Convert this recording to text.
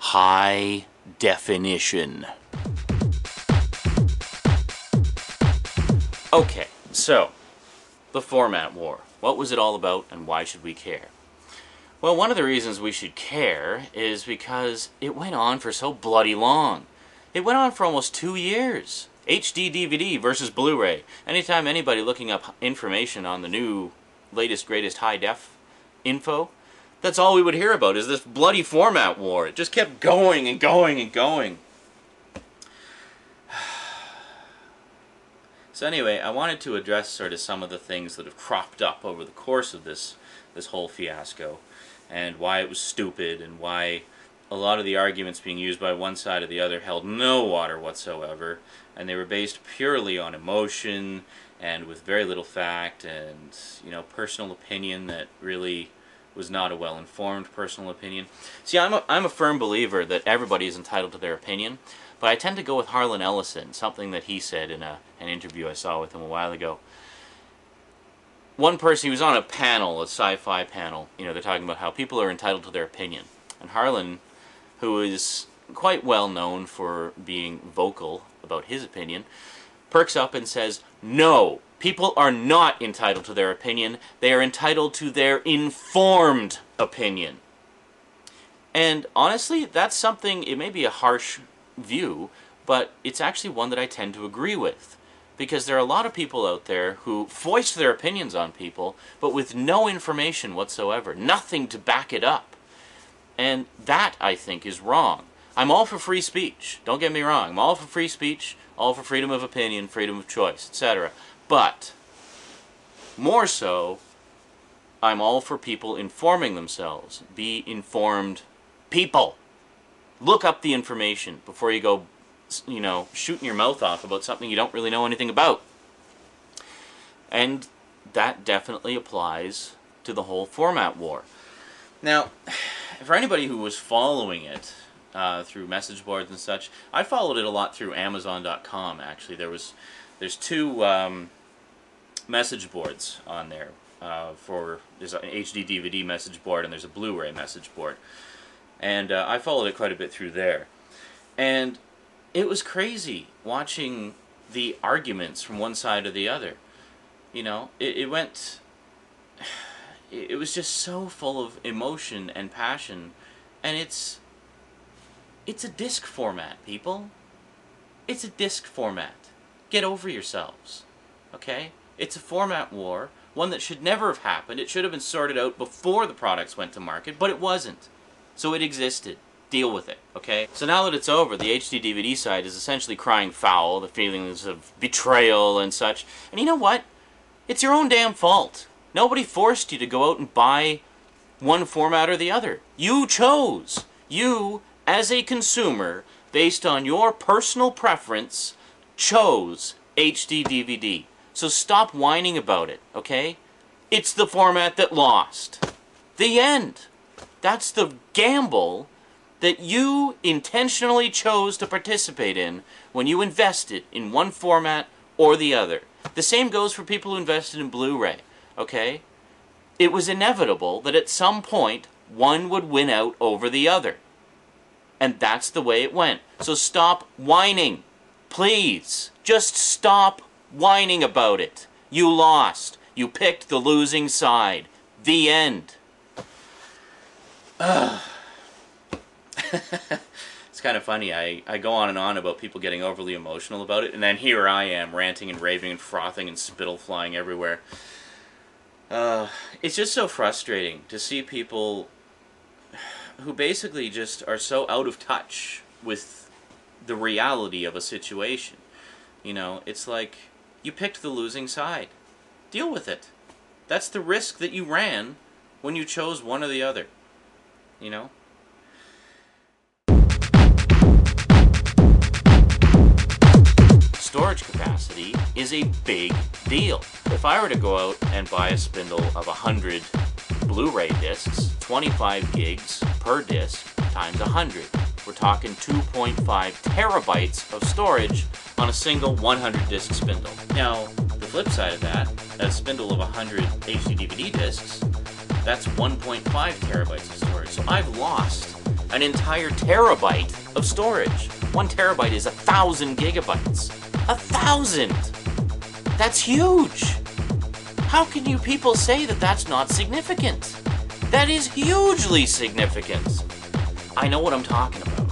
high definition. Okay, so, the format war. What was it all about and why should we care? Well, one of the reasons we should care is because it went on for so bloody long. It went on for almost 2 years. HD DVD versus Blu-ray. Anytime anybody looking up information on the new, latest, greatest high-def info, that's all we would hear about is this bloody format war. It just kept going and going and going. So anyway, I wanted to address sort of some of the things that have cropped up over the course of this whole fiasco, and why it was stupid, and why a lot of the arguments being used by one side or the other held no water whatsoever, and they were based purely on emotion and with very little fact and, you know, personal opinion that really was not a well-informed personal opinion. See, I'm a firm believer that everybody is entitled to their opinion, but I tend to go with Harlan Ellison, something that he said in an interview I saw with him a while ago. One person, he was on a panel, a sci-fi panel, you know, they're talking about how people are entitled to their opinion. And Harlan, who is quite well known for being vocal about his opinion, perks up and says, no, people are not entitled to their opinion, they are entitled to their informed opinion. And honestly, that's something, it may be a harsh view, but it's actually one that I tend to agree with. Because there are a lot of people out there who foist their opinions on people, but with no information whatsoever, nothing to back it up. And that, I think, is wrong. I'm all for free speech, don't get me wrong. I'm all for free speech, all for freedom of opinion, freedom of choice, etc. But, more so, I'm all for people informing themselves. Be informed people. Look up the information before you go, you know, shooting your mouth off about something you don't really know anything about. And that definitely applies to the whole format war. Now, for anybody who was following it through message boards and such, I followed it a lot through Amazon.com, actually. There's two message boards on there. There's an HD DVD message board and there's a Blu-ray message board. And I followed it quite a bit through there. And it was crazy watching the arguments from one side or the other. You know, it was just so full of emotion and passion, and it's a disc format, people. It's a disc format. Get over yourselves, okay? It's a format war, one that should never have happened. It should have been sorted out before the products went to market, but it wasn't. So it existed. Deal with it, okay? So now that it's over, the HD DVD side is essentially crying foul, the feelings of betrayal and such. And you know what? It's your own damn fault. Nobody forced you to go out and buy one format or the other. You chose. You, as a consumer, based on your personal preference, chose HD DVD. So stop whining about it, okay? It's the format that lost. The end. That's the gamble that you intentionally chose to participate in when you invested in one format or the other. The same goes for people who invested in Blu-ray, okay? It was inevitable that at some point one would win out over the other. And that's the way it went. So stop whining. Please. Just stop whining about it. You lost. You picked the losing side. The end. It's kind of funny. I go on and on about people getting overly emotional about it, and then here I am ranting and raving and frothing and spittle flying everywhere. It's just so frustrating to see people who basically just are so out of touch with the reality of a situation. You know, it's like you picked the losing side. Deal with it. That's the risk that you ran when you chose one or the other. You know? Storage capacity is a big deal. If I were to go out and buy a spindle of 100 Blu-ray discs, 25 gigs per disc times 100. We're talking 2.5 terabytes of storage on a single 100 disc spindle. Now, the flip side of that, a spindle of 100 HD DVD discs, that's 1.5 terabytes of storage. So I've lost an entire terabyte of storage. 1 terabyte is 1,000 gigabytes. 1,000! That's huge! How can you people say that that's not significant? That is hugely significant! I know what I'm talking about.